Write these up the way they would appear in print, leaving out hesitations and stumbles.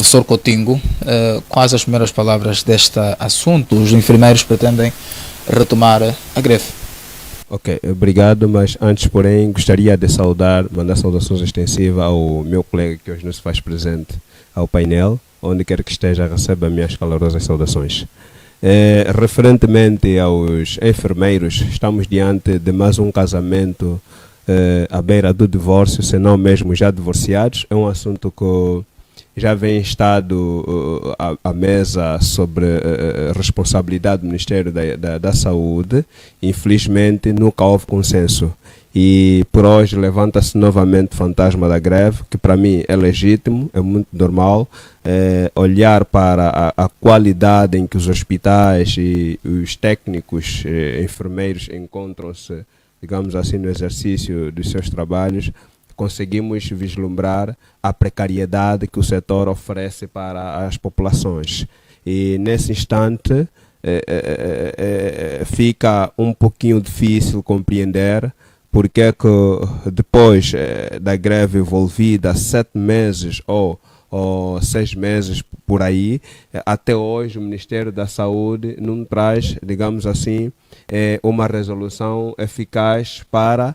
professor Coutinho, quais as primeiras palavras deste assunto? Os enfermeiros pretendem retomar a greve. Ok, obrigado, mas antes, porém, gostaria de mandar saudações extensivas ao meu colega que hoje nos faz presente ao painel, onde quer que esteja, receba minhas calorosas saudações. Referentemente aos enfermeiros, estamos diante de mais um casamento à beira do divórcio, se não mesmo já divorciados. É um assunto que já vem estado à mesa sobre responsabilidade do Ministério da Saúde. Infelizmente nunca houve consenso e por hoje levanta-se novamente o fantasma da greve, que para mim é legítimo, é muito normal. Olhar para a qualidade em que os hospitais e os técnicos enfermeiros encontram-se, digamos assim, no exercício dos seus trabalhos, conseguimos vislumbrar a precariedade que o setor oferece para as populações. E nesse instante fica um pouquinho difícil compreender porque é que depois da greve envolvida 7 meses ou 6 meses por aí, até hoje o Ministério da Saúde não traz, digamos assim, uma resolução eficaz para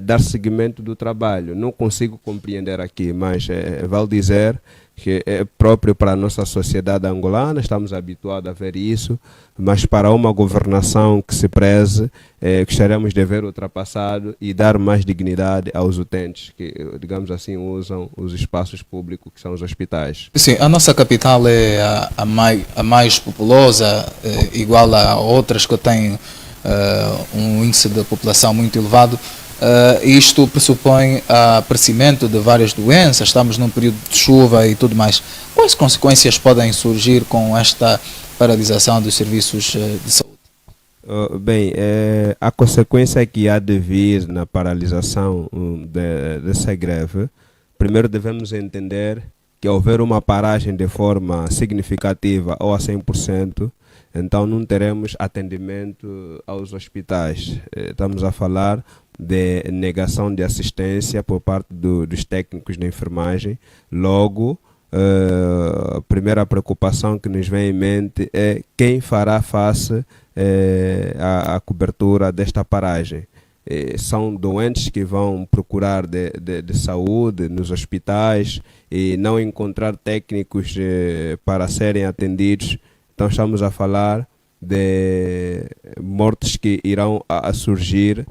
dar seguimento do trabalho. Não consigo compreender aqui, mas vale dizer que é próprio para a nossa sociedade angolana, estamos habituados a ver isso, mas para uma governação que se preze, gostaríamos de ver ultrapassado e dar mais dignidade aos utentes que, digamos assim, usam os espaços públicos que são os hospitais. Sim, a nossa capital é a mais populosa, igual a outras que têm um índice de população muito elevado. Isto pressupõe aparecimento de várias doenças, estamos num período de chuva e tudo mais. Quais consequências podem surgir com esta paralisação dos serviços de saúde? A consequência que há de vir na paralisação dessa greve, primeiro devemos entender que ao haver uma paragem de forma significativa ou a 100%, então não teremos atendimento aos hospitais. Estamos a falar de negação de assistência por parte dos técnicos de enfermagem. Logo, a primeira preocupação que nos vem em mente é quem fará face à cobertura desta paragem. São doentes que vão procurar de saúde nos hospitais e não encontrar técnicos para serem atendidos. Então estamos a falar de mortes que irão a surgir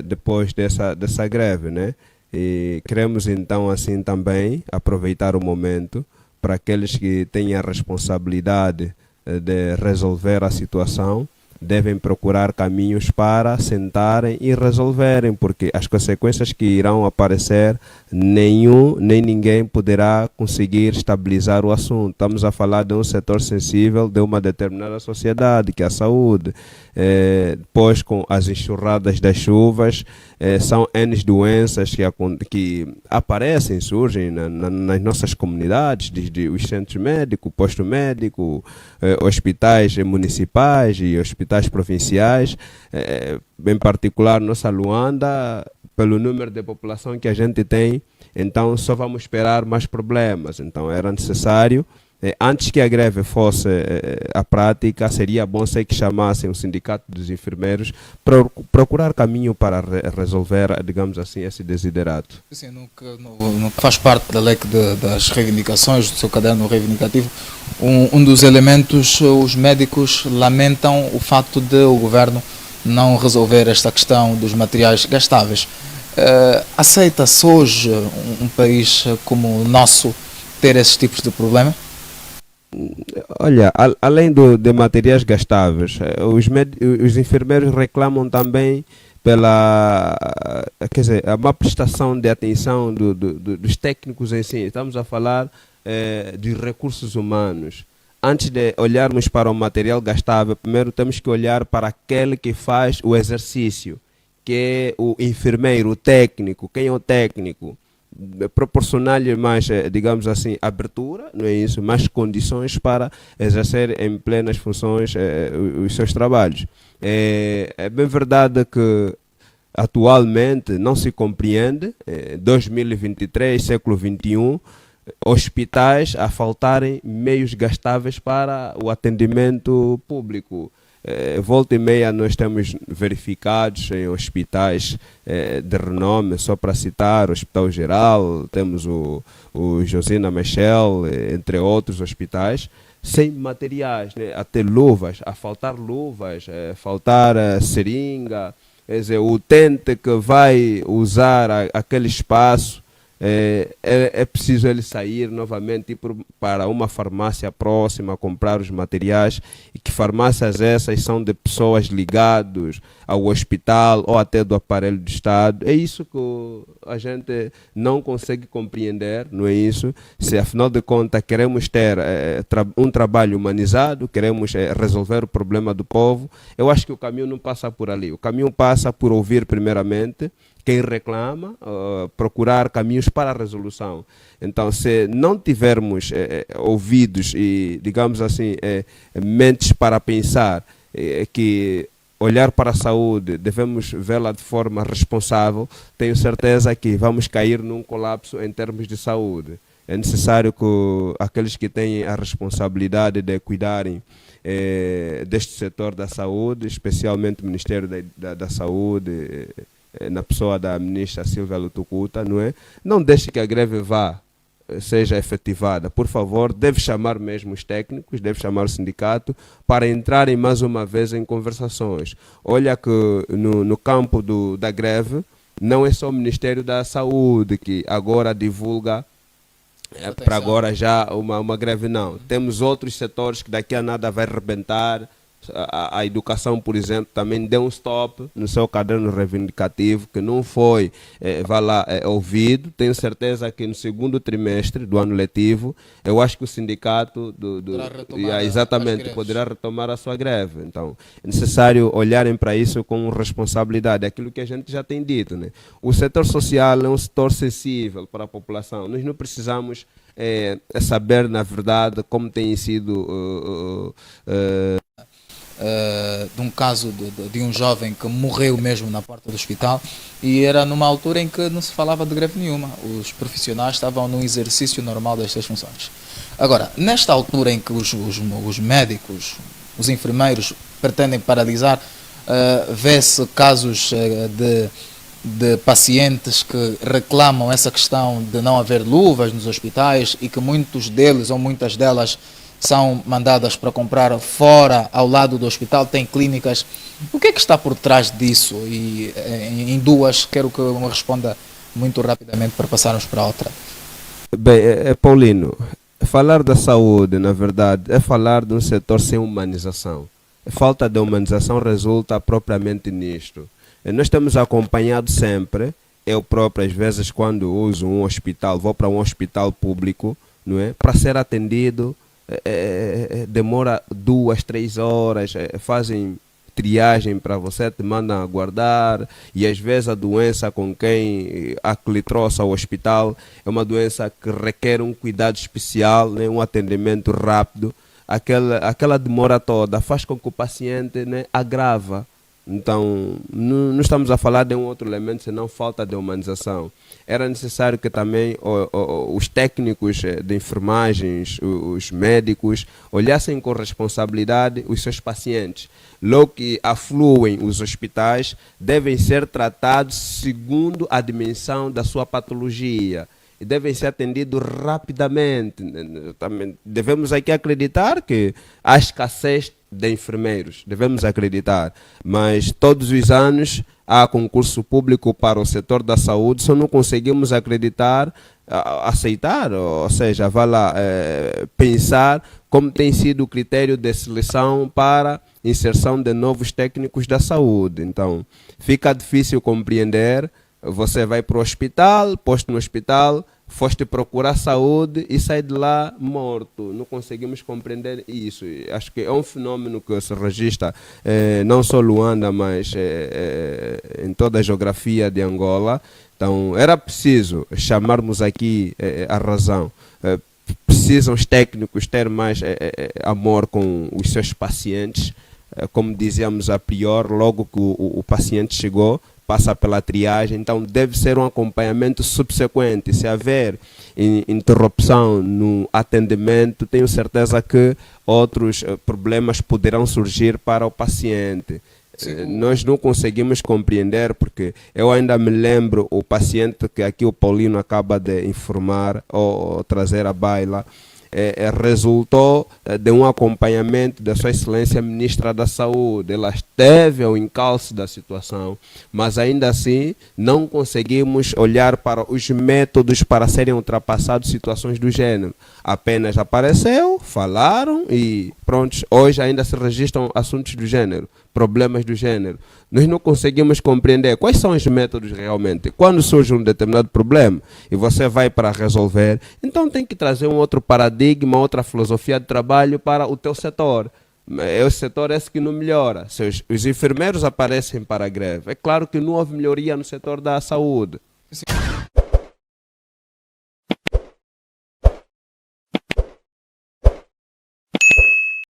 depois dessa greve, né? E queremos então assim também aproveitar o momento para aqueles que têm a responsabilidade de resolver a situação, devem procurar caminhos para sentarem e resolverem, porque as consequências que irão aparecer, nem ninguém poderá conseguir estabilizar o assunto. Estamos a falar de um setor sensível de uma determinada sociedade, que é a saúde. Depois, com as enxurradas das chuvas, são N doenças que aparecem, surgem nas nossas comunidades, desde os centros médicos, posto médico, hospitais municipais e hospitais provinciais, em particular nossa Luanda, pelo número de população que a gente tem, então só vamos esperar mais problemas. Então era necessário, antes que a greve fosse a prática, seria bom ser que chamassem o sindicato dos enfermeiros para procurar caminho para resolver, digamos assim, esse desiderato. Sim, no que faz parte da leque das reivindicações, do seu caderno reivindicativo, um dos elementos, os médicos lamentam o facto de o governo não resolver esta questão dos materiais gastáveis. Aceita-se hoje um país como o nosso ter esses tipos de problema? Olha, além de materiais gastáveis, os enfermeiros reclamam também a má prestação de atenção dos técnicos em si. Estamos a falar de recursos humanos. Antes de olharmos para o material gastável, primeiro temos que olhar para aquele que faz o exercício, que é o enfermeiro, o técnico. Quem é o técnico? Proporcionar-lhe mais, digamos assim, abertura, não é isso, mais condições para exercer em plenas funções os seus trabalhos. É bem verdade que atualmente não se compreende, 2023, século XXI, hospitais a faltarem meios gastáveis para o atendimento público. Volta e meia nós temos verificados em hospitais de renome, só para citar, o Hospital Geral, temos o Josina Mechel, entre outros hospitais, sem materiais, né? Até luvas, a faltar luvas, faltar seringa, quer dizer, o utente que vai usar aquele espaço, é preciso ele sair novamente para uma farmácia próxima comprar os materiais, e que farmácias essas são de pessoas ligadas ao hospital ou até do aparelho do Estado. É isso que a gente não consegue compreender, não é isso? Se afinal de contas queremos ter um trabalho humanizado, queremos resolver o problema do povo, eu acho que o caminho não passa por ali. O caminho passa por ouvir primeiramente quem reclama, procurar caminhos para a resolução. Então, se não tivermos ouvidos e, digamos assim, mentes para pensar que olhar para a saúde, devemos vê-la de forma responsável, tenho certeza que vamos cair num colapso em termos de saúde. É necessário que aqueles que têm a responsabilidade de cuidarem deste setor da saúde, especialmente o Ministério da Saúde, na pessoa da ministra Silvia Lutucuta, não deixe que a greve seja efetivada. Por favor, deve chamar mesmo os técnicos, deve chamar o sindicato para entrarem mais uma vez em conversações. Olha que no campo da greve, não é só o Ministério da Saúde que agora divulga para agora já uma greve, não. Temos outros setores que daqui a nada vai rebentar. A educação, por exemplo, também deu um stop no seu caderno reivindicativo, que não foi ouvido. Tenho certeza que no segundo trimestre do ano letivo, eu acho que o sindicato poderá retomar a sua greve. Então, é necessário olharem para isso com responsabilidade. Aquilo que a gente já tem dito, né? O setor social é um setor sensível para a população. Nós não precisamos saber, na verdade, como tem sido de um caso de um jovem que morreu mesmo na porta do hospital, e era numa altura em que não se falava de greve nenhuma. Os profissionais estavam no exercício normal das suas funções. Agora, nesta altura em que os médicos, os enfermeiros pretendem paralisar, vê-se casos de pacientes que reclamam essa questão de não haver luvas nos hospitais, e que muitos deles ou muitas delas são mandadas para comprar fora, ao lado do hospital. Tem clínicas. O que é que está por trás disso? E em duas, quero que me responda muito rapidamente para passarmos para outra. Bem, Paulino, falar da saúde, na verdade, é falar de um setor sem humanização. A falta de humanização resulta propriamente nisto. Nós temos acompanhado sempre, eu próprio, às vezes, quando uso um hospital, vou para um hospital público, não é? Para ser atendido, demora 2, 3 horas, fazem triagem para você, te mandam aguardar, e às vezes a doença com quem lhe trouxe ao hospital é uma doença que requer um cuidado especial, né, um atendimento rápido. Aquela demora toda faz com que o paciente, né, agrava. Então, não estamos a falar de um outro elemento senão falta de humanização. Era necessário que também os técnicos de enfermagens, os médicos, olhassem com responsabilidade os seus pacientes. Logo que afluem os hospitais, devem ser tratados segundo a dimensão da sua patologia e devem ser atendidos rapidamente. Também devemos aqui acreditar que há escassez de enfermeiros, devemos acreditar, mas todos os anos há concurso público para o setor da saúde, só não conseguimos aceitar, ou seja, pensar como tem sido o critério de seleção para inserção de novos técnicos da saúde. Então, fica difícil compreender. Você vai para o hospital, posto no hospital, foste procurar saúde e sai de lá morto. Não conseguimos compreender isso. Acho que é um fenômeno que se registra não só Luanda, mas em toda a geografia de Angola. Então, era preciso chamarmos aqui a razão. Precisam os técnicos ter mais amor com os seus pacientes. Como dizíamos a priori, logo que o paciente chegou, passa pela triagem, então deve ser um acompanhamento subsequente. Se haver interrupção no atendimento, tenho certeza que outros problemas poderão surgir para o paciente. Nós não conseguimos compreender, porque eu ainda me lembro o paciente que aqui o Paulino acaba de informar ou trazer à baila, resultou de um acompanhamento da Sua Excelência Ministra da Saúde. Ela esteve ao encalço da situação, mas ainda assim não conseguimos olhar para os métodos para serem ultrapassadas situações do gênero. Apenas apareceu, falaram e pronto, hoje ainda se registram assuntos do gênero, problemas do gênero. Nós não conseguimos compreender quais são os métodos realmente. Quando surge um determinado problema e você vai para resolver, então tem que trazer um outro paradigma, outra filosofia de trabalho para o teu setor. É o setor esse que não melhora. Se os enfermeiros aparecem para a greve, é claro que não houve melhoria no setor da saúde. Sim.